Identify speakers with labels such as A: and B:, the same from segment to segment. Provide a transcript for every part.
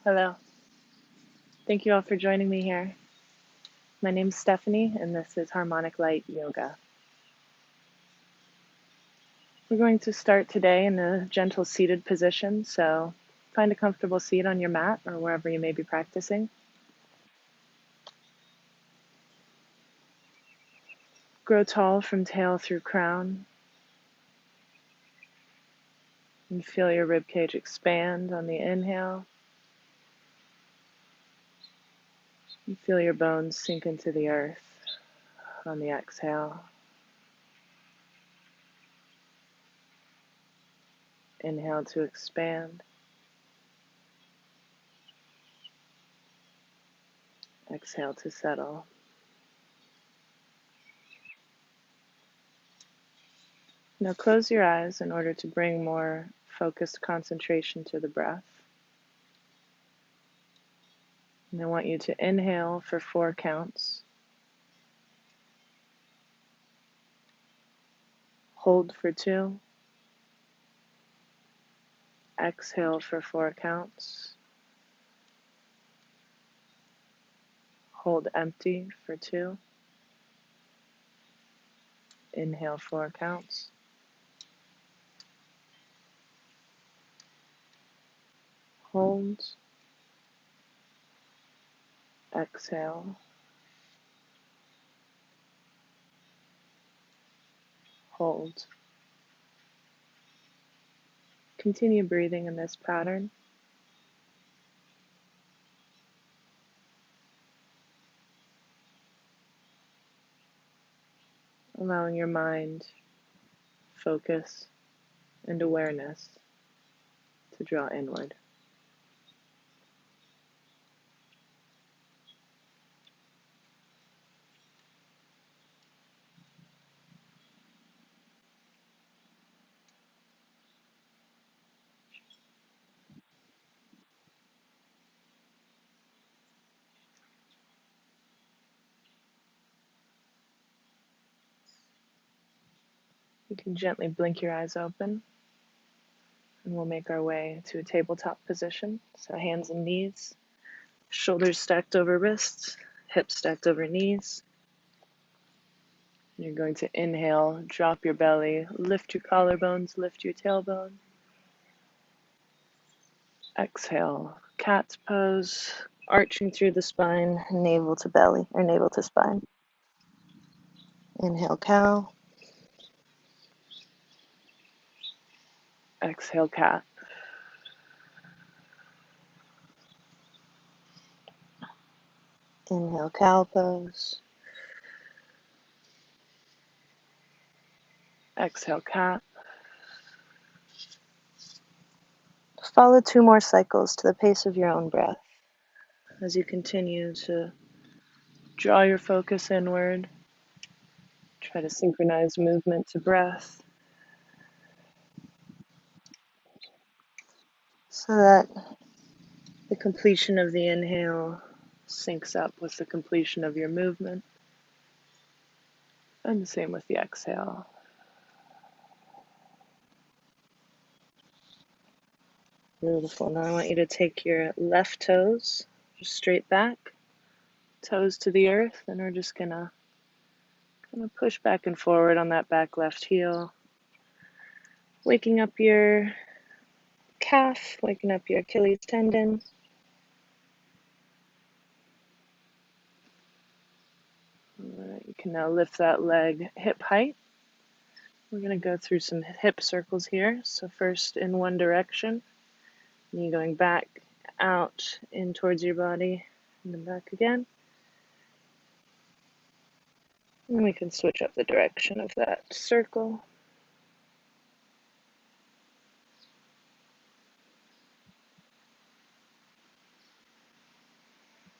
A: Hello. Thank you all for joining me here. My name's Stephanie, and this is Harmonic Light Yoga. We're going to start today in a gentle seated position, so find a comfortable seat on your mat or wherever you may be practicing. Grow tall from tail through crown, and feel your ribcage expand on the inhale. And feel your bones sink into the earth on the exhale. Inhale to expand. Exhale to settle. Now close your eyes in order to bring more focused concentration to the breath. And I want you to inhale for 4 counts. Hold for 2. Exhale for 4 counts. Hold empty for 2. Inhale 4 counts. Hold. Exhale. Hold. Continue breathing in this pattern. Allowing your mind, focus, and awareness to draw inward. You can gently blink your eyes open, and we'll make our way to a tabletop position. So hands and knees, shoulders stacked over wrists, hips stacked over knees. You're going to inhale, drop your belly, lift your collarbones, lift your tailbone. Exhale, cat's pose, arching through the spine, navel to belly, or navel to spine. Inhale, cow. Exhale, cat. Inhale, cow pose. Exhale, cat. Follow 2 more cycles to the pace of your own breath as you continue to draw your focus inward. Try to synchronize movement to breath so that the completion of the inhale syncs up with the completion of your movement, and the same with the exhale. Beautiful. Now I want you to take your left toes just straight back, toes to the earth, and we're just gonna kind of push back and forward on that back left heel, waking up your calf, waking up your Achilles tendon. You can now lift that leg hip height. We're going to go through some hip circles here. So first in one direction, knee going back, out, in towards your body, and then back again. And we can switch up the direction of that circle.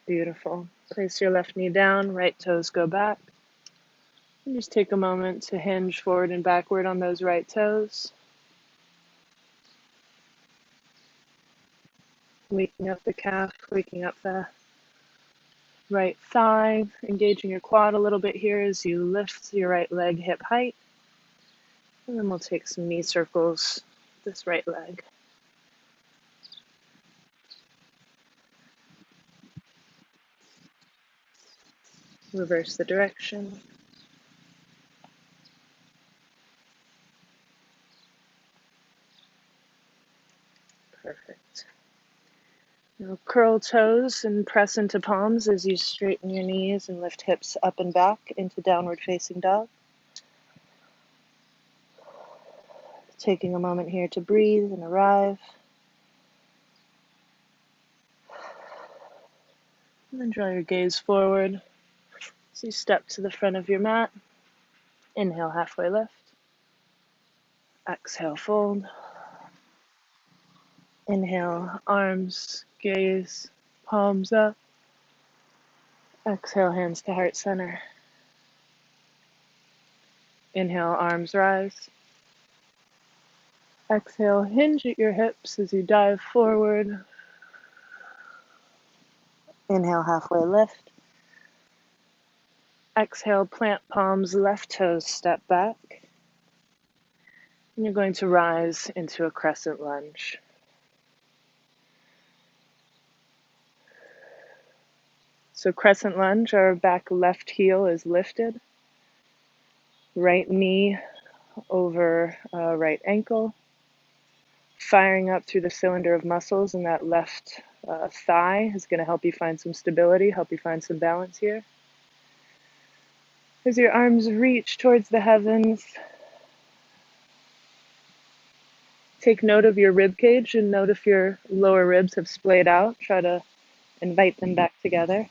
A: Beautiful. Place your left knee down, right toes go back. And just take a moment to hinge forward and backward on those right toes. Waking up the calf, waking up the right thigh, engaging your quad a little bit here as you lift your right leg hip height. And then we'll take some knee circles with this right leg. Reverse the direction. Perfect. Now curl toes and press into palms as you straighten your knees and lift hips up and back into downward facing dog. Taking a moment here to breathe and arrive. And then draw your gaze forward as you step to the front of your mat. Inhale, halfway lift. Exhale, fold. Inhale, arms, gaze, palms up. Exhale, hands to heart center. Inhale, arms rise. Exhale, hinge at your hips as you dive forward. Inhale, halfway lift. Exhale, plant palms, left toes step back. And you're going to rise into a crescent lunge. So crescent lunge, our back left heel is lifted. Right knee over right ankle. Firing up through the cylinder of muscles in that left thigh is going to help you find some stability, help you find some balance here. As your arms reach towards the heavens, take note of your rib cage and note if your lower ribs have splayed out. Try to invite them back together.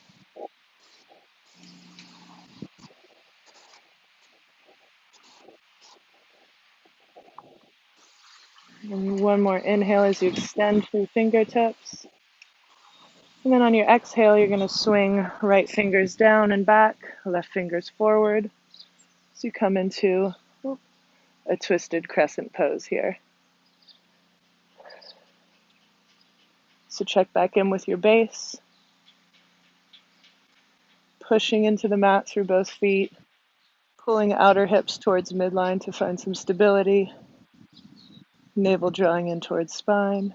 A: And one more inhale as you extend through fingertips. And then on your exhale, you're going to swing right fingers down and back, left fingers forward. So you come into a twisted crescent pose here. So check back in with your base. Pushing into the mat through both feet. Pulling outer hips towards midline to find some stability. Navel drawing in towards spine.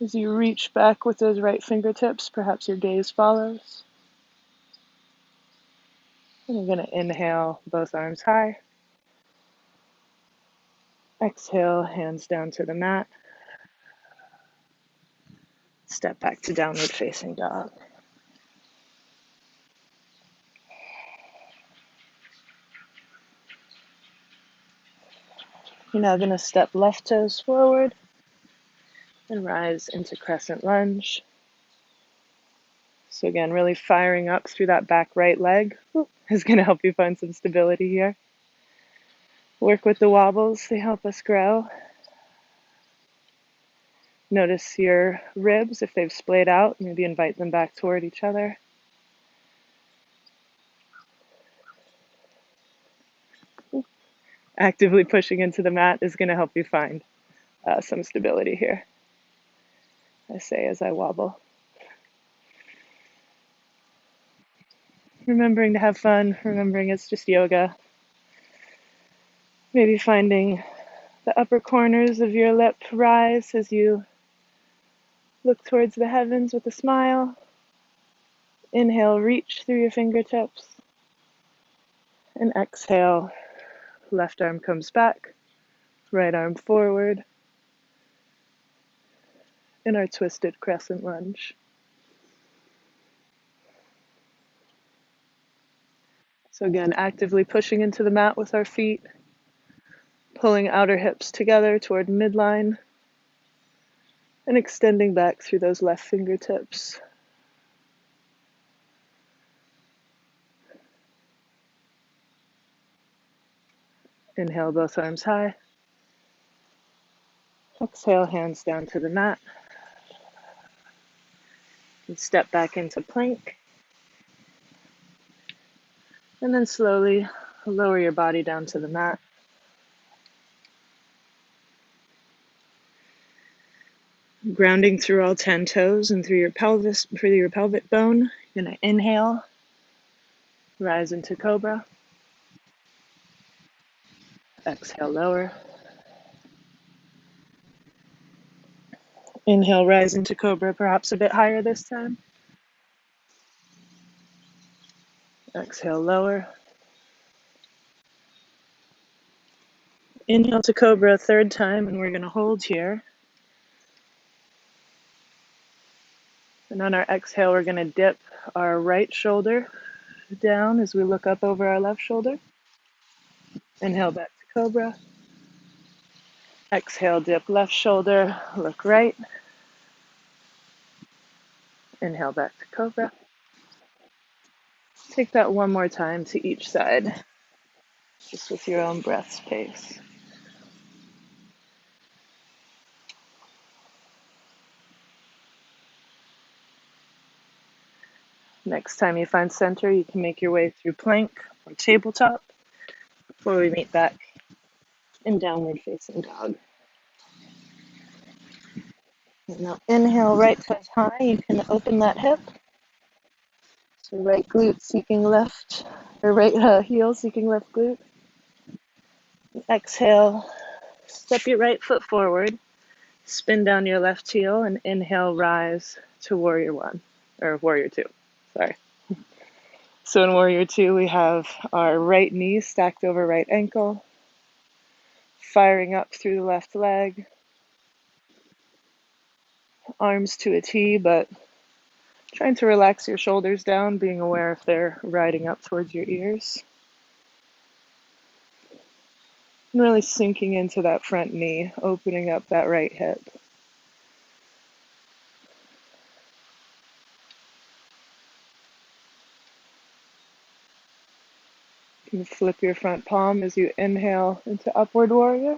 A: As you reach back with those right fingertips, perhaps your gaze follows. And you're going to inhale, both arms high. Exhale, hands down to the mat. Step back to downward facing dog. You're now going to step left toes forward and rise into crescent lunge. So again, really firing up through that back right leg is going to help you find some stability here. Work with the wobbles, they help us grow. Notice your ribs, if they've splayed out, maybe invite them back toward each other. Actively pushing into the mat is going to help you find some stability here, I say as I wobble. Remembering to have fun, remembering it's just yoga. Maybe finding the upper corners of your lip rise as you look towards the heavens with a smile. Inhale, reach through your fingertips. And exhale, left arm comes back, right arm forward in our twisted crescent lunge. So again, actively pushing into the mat with our feet, pulling outer hips together toward midline, and extending back through those left fingertips. Inhale, both arms high. Exhale, hands down to the mat. And step back into plank. And then slowly lower your body down to the mat. Grounding through all 10 toes and through your pelvis, through your pelvic bone. You're going to inhale, rise into cobra. Exhale, lower. Inhale, rise into cobra, perhaps a bit higher this time. Exhale, lower. Inhale to cobra a third time, and we're going to hold here. And on our exhale, we're going to dip our right shoulder down as we look up over our left shoulder. Inhale back to cobra. Exhale, dip left shoulder, look right. Inhale back to cobra. Take that one more time to each side, just with your own breath's pace. Next time you find center, you can make your way through plank or tabletop before we meet back in downward facing dog. And now inhale, right toes high. You can open that hip. So right glute seeking left, or right heel seeking left glute. Exhale, step your right foot forward, spin down your left heel, and inhale, rise to warrior one, or warrior two, sorry. So in warrior two, we have our right knee stacked over right ankle, firing up through the left leg, arms to a T, but trying to relax your shoulders down, being aware if they're riding up towards your ears. And really sinking into that front knee, opening up that right hip. You can flip your front palm as you inhale into upward warrior.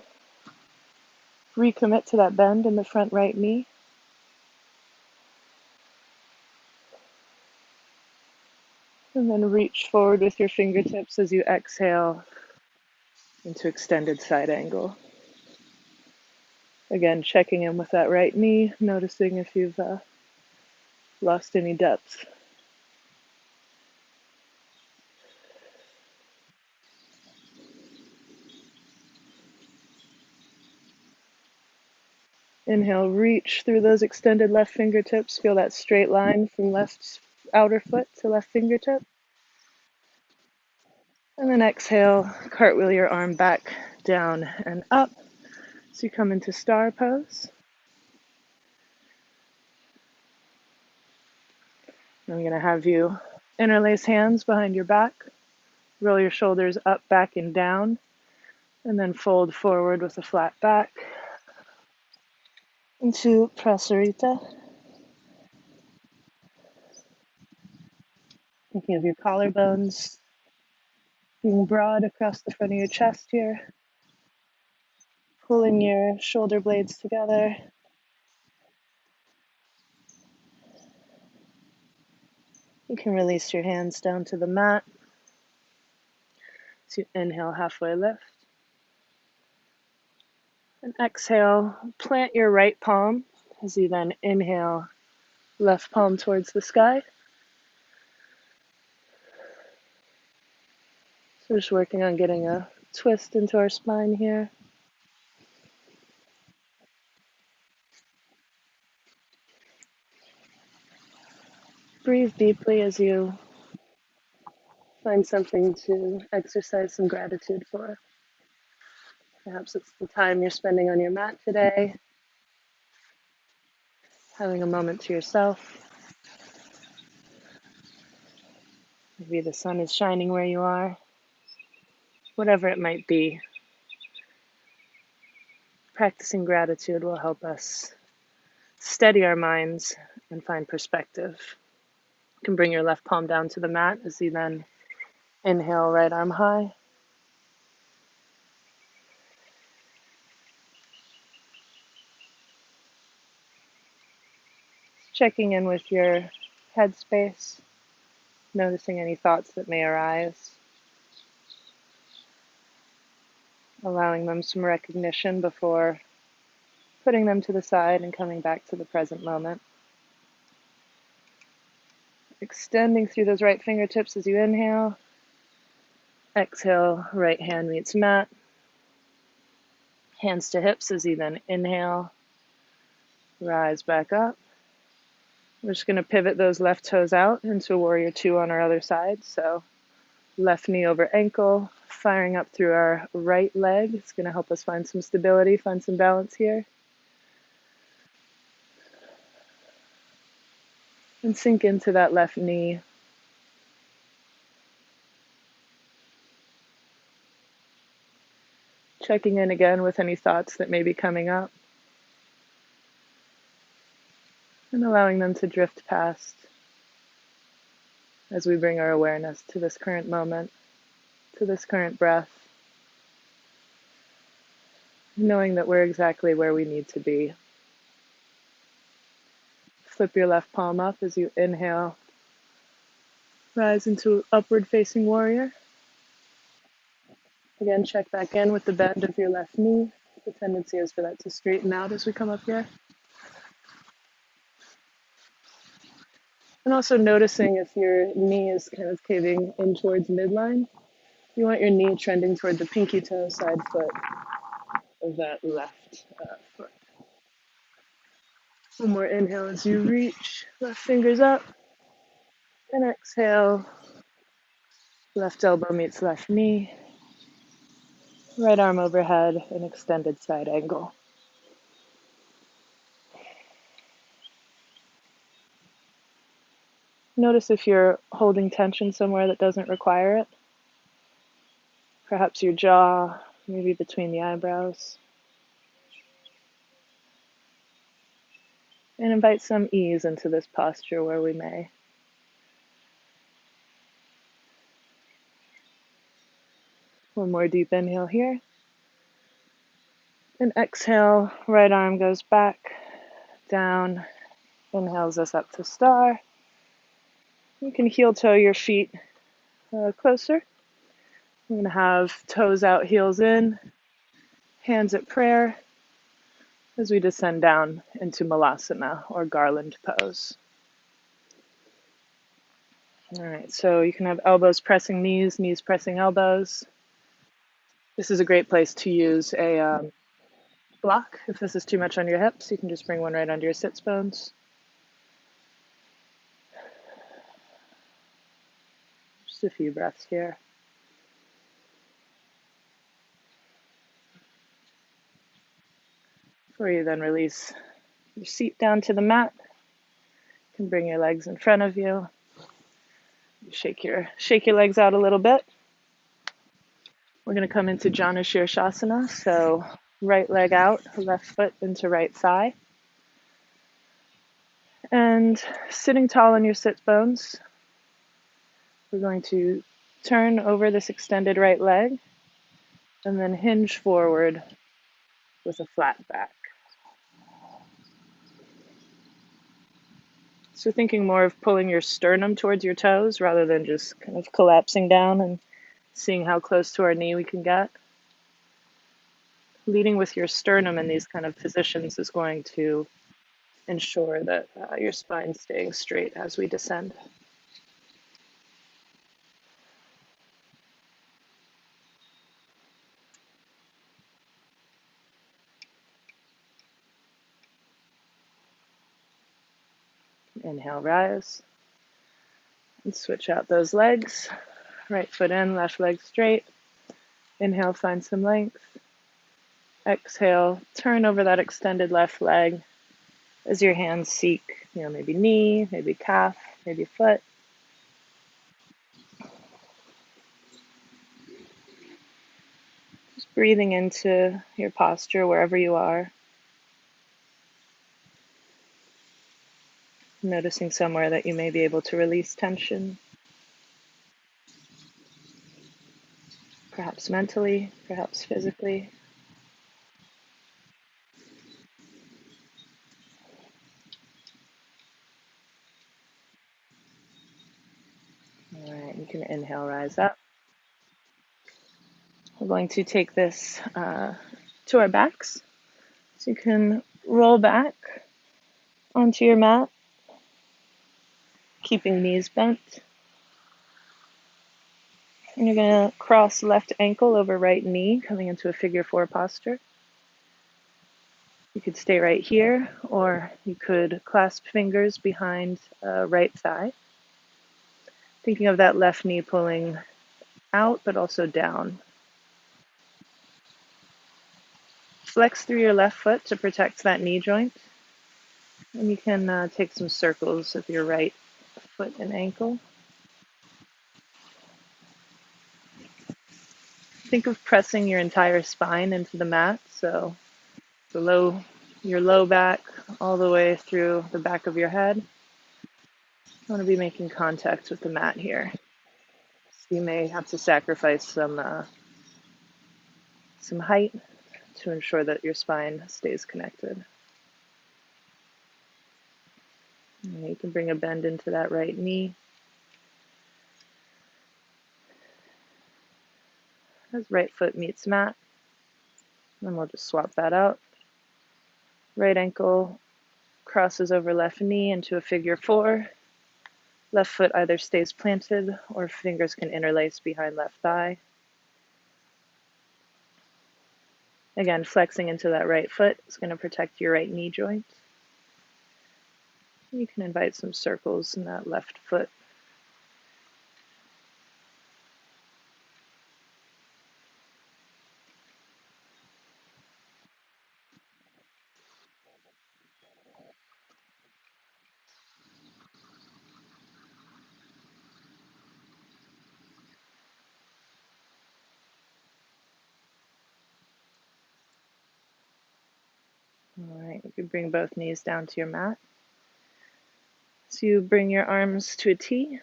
A: Recommit to that bend in the front right knee. And then reach forward with your fingertips as you exhale into extended side angle. Again, checking in with that right knee, noticing if you've lost any depth. Inhale, reach through those extended left fingertips. Feel that straight line from left outer foot to left fingertip. And then exhale, cartwheel your arm back, down, and up. So you come into star pose. I'm going to have you interlace hands behind your back, roll your shoulders up, back, and down, and then fold forward with a flat back into Prasarita. Thinking of your collarbones being broad across the front of your chest here, pulling your shoulder blades together. You can release your hands down to the mat. So you inhale, halfway lift. And exhale, plant your right palm as you then inhale, left palm towards the sky. So just working on getting a twist into our spine here. Breathe deeply as you find something to exercise some gratitude for. Perhaps it's the time you're spending on your mat today, having a moment to yourself. Maybe the sun is shining where you are. Whatever it might be, practicing gratitude will help us steady our minds and find perspective. You can bring your left palm down to the mat as you then inhale, right arm high. Checking in with your headspace, noticing any thoughts that may arise, allowing them some recognition before putting them to the side and coming back to the present moment. Extending through those right fingertips as you inhale. Exhale, right hand meets mat. Hands to hips as you then inhale. Rise back up. We're just going to pivot those left toes out into warrior two on our other side. So Left knee over ankle, firing up through our right leg. It's going to help us find some stability, find some balance here. And sink into that left knee. Checking in again with any thoughts that may be coming up. And allowing them to drift past as we bring our awareness to this current moment, to this current breath. Knowing that we're exactly where we need to be. Flip your left palm up as you inhale. Rise into upward facing warrior. Again, check back in with the bend of your left knee. The tendency is for that to straighten out as we come up here. And also noticing if your knee is kind of caving in towards midline. You want your knee trending toward the pinky toe side foot of that left foot. One more inhale as you reach, left fingers up. And exhale, left elbow meets left knee. Right arm overhead, an extended side angle. Notice if you're holding tension somewhere that doesn't require it. Perhaps your jaw, maybe between the eyebrows. And invite some ease into this posture where we may. One more deep inhale here. And exhale, right arm goes back, down, inhales us up to star. You can heel toe your feet closer. We're going to have toes out, heels in, hands at prayer as we descend down into Malasana or garland pose. All right, so you can have elbows pressing knees, knees pressing elbows. This is a great place to use a block. If this is too much on your hips, you can just bring one right under your sits bones. Just a few breaths here. Before you then release your seat down to the mat, you can bring your legs in front of you. Shake your legs out a little bit. We're going to come into Janu Shirshasana, so right leg out, left foot into right thigh. And sitting tall on your sit bones, we're going to turn over this extended right leg and then hinge forward with a flat back. So thinking more of pulling your sternum towards your toes rather than just kind of collapsing down and seeing how close to our knee we can get. Leading with your sternum in these kind of positions is going to ensure that your spine's staying straight as we descend. Inhale, rise. And switch out those legs. Right foot in, left leg straight. Inhale, find some length. Exhale, turn over that extended left leg as your hands seek, maybe knee, maybe calf, maybe foot. Just breathing into your posture wherever you are. Noticing somewhere that you may be able to release tension. Perhaps mentally, perhaps physically. All right, you can inhale, rise up. We're going to take this to our backs. So you can roll back onto your mat, keeping knees bent. And you're going to cross left ankle over right knee, coming into a figure four posture. You could stay right here, or you could clasp fingers behind right thigh. Thinking of that left knee pulling out, but also down. Flex through your left foot to protect that knee joint. And you can take some circles with your right foot and ankle. Think of pressing your entire spine into the mat, so your low back all the way through the back of your head. You want to be making contact with the mat here. So you may have to sacrifice some height to ensure that your spine stays connected. And you can bring a bend into that right knee. As right foot meets mat, then we'll just swap that out. Right ankle crosses over left knee into a figure four. Left foot either stays planted or fingers can interlace behind left thigh. Again, flexing into that right foot is going to protect your right knee joint. You can invite some circles in that left foot. All right, you can bring both knees down to your mat. So you bring your arms to a T,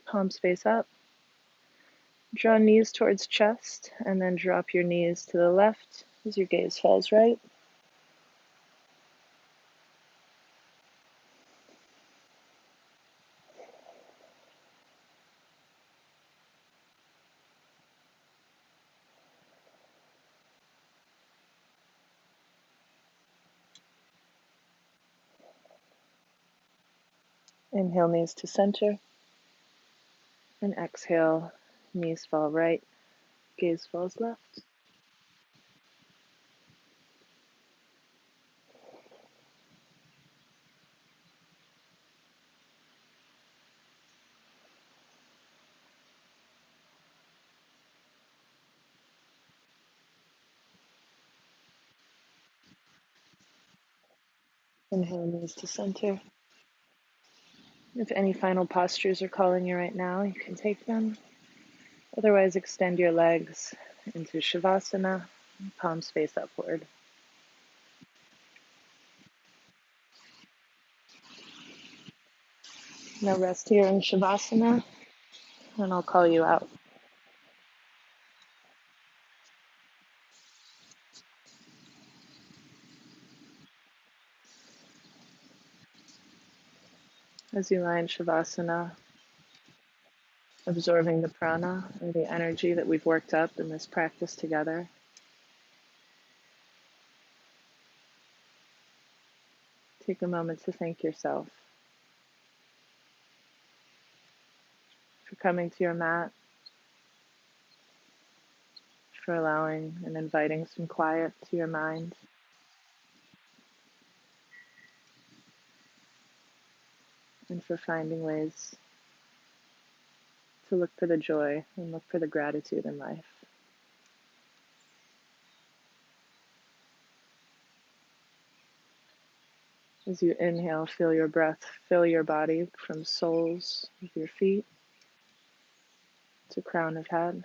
A: palms face up. Draw knees towards chest, and then drop your knees to the left as your gaze falls right. Inhale, knees to center, and exhale, knees fall right, gaze falls left. Inhale, knees to center. If any final postures are calling you right now, you can take them. Otherwise, extend your legs into Shavasana, palms face upward. Now rest here in Shavasana, and I'll call you out. As you lie in Shavasana, absorbing the prana, or the energy that we've worked up in this practice together, take a moment to thank yourself for coming to your mat, for allowing and inviting some quiet to your mind. And for finding ways to look for the joy and look for the gratitude in life. As you inhale, feel your breath fill your body from soles of your feet to crown of head.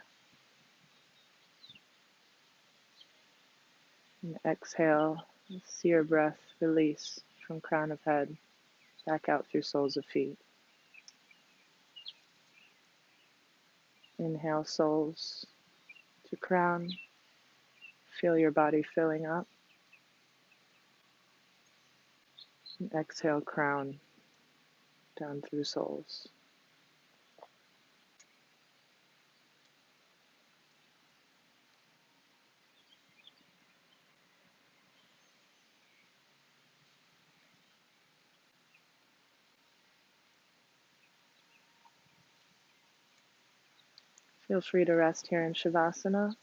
A: And exhale, see your breath release from crown of head back out through soles of feet. Inhale, soles to crown. Feel your body filling up. And exhale, crown down through soles. Feel free to rest here in Shavasana,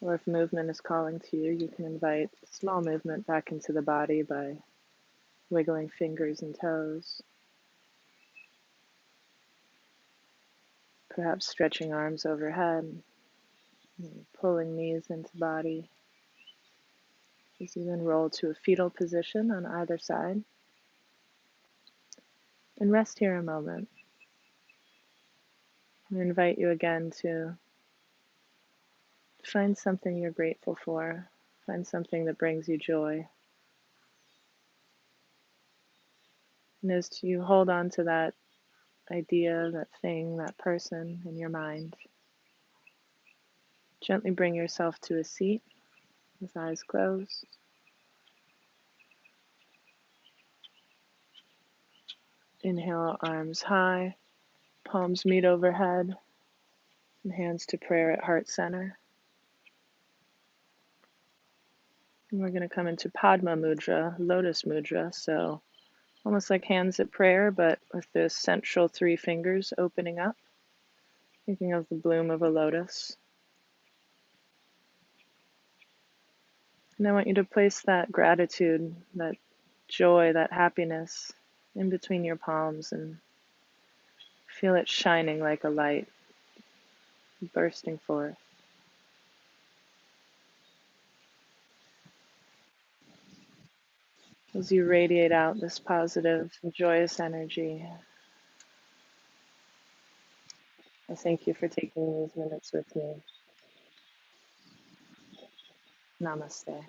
A: or if movement is calling to you, you can invite small movement back into the body by wiggling fingers and toes, Perhaps stretching arms overhead, pulling knees into body. As you then roll to a fetal position on either side. And rest here a moment. I invite you again to find something you're grateful for. Find something that brings you joy. And as you hold on to that idea, that thing, that person in your mind, gently bring yourself to a seat with eyes closed. Inhale, arms high, palms meet overhead, and hands to prayer at heart center. And we're going to come into Padma Mudra, Lotus Mudra, so almost like hands at prayer, but with the central three fingers opening up, thinking of the bloom of a lotus. And I want you to place that gratitude, that joy, that happiness in between your palms and feel it shining like a light, bursting forth. As you radiate out this positive, joyous energy, I thank you for taking these minutes with me. Namaste.